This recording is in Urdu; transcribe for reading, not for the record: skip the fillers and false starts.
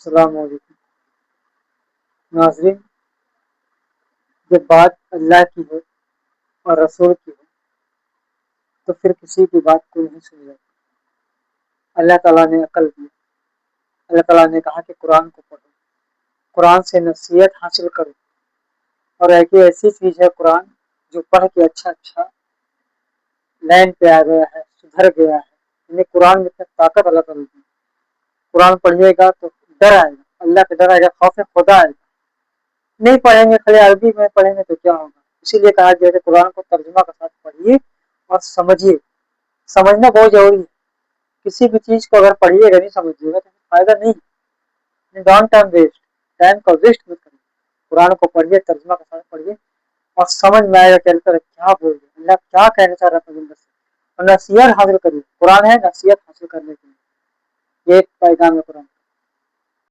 السلام علیکم ناظرین، جب بات اللہ کی ہو اور رسول کی ہو تو پھر کسی کی بات کو نہیں سنی جاتی۔ اللہ تعالیٰ نے عقل دی، اللہ تعالیٰ نے کہا کہ قرآن کو پڑھو، قرآن سے نصیحت حاصل کرو، اور ایک ایسی چیز ہے قرآن جو پڑھ کے اچھا لائن پہ آ گیا ہے، سدھر گیا ہے۔ یعنی قرآن میں طاقت اللہ تعالیٰ کی، قرآن پڑھیے گا تو ڈر آئے گا، اللہ کا ڈر آئے گا، خوف خدا آئے گا۔ نہیں پڑھیں گے، خالی عربی میں پڑھیں گے تو کیا ہوگا؟ اسی لیے کہا گیا کہ قرآن کو ترجمہ کے ساتھ پڑھیے اور سمجھیے۔ سمجھنا بہت ضروری ہے۔ کسی بھی چیز کو اگر پڑھیے گا نہیں سمجھیے گا تو فائدہ نہیں۔ ڈونٹ ٹائم ویسٹ، ٹائم کا ویسٹ مت کریے۔ قرآن کو پڑھیے، ترجمہ کے ساتھ پڑھیے اور سمجھ میں آئے گا کہ اللہ کیا بول رہے ہیں، اللہ کیا کہنا چاہ رہا ہے پیغمبر سے، اور نصیحت حاصل کریے۔ قرآن ہے نصیحت حاصل کرنے کے لیے، یہ ایک پیغام ہے قرآن۔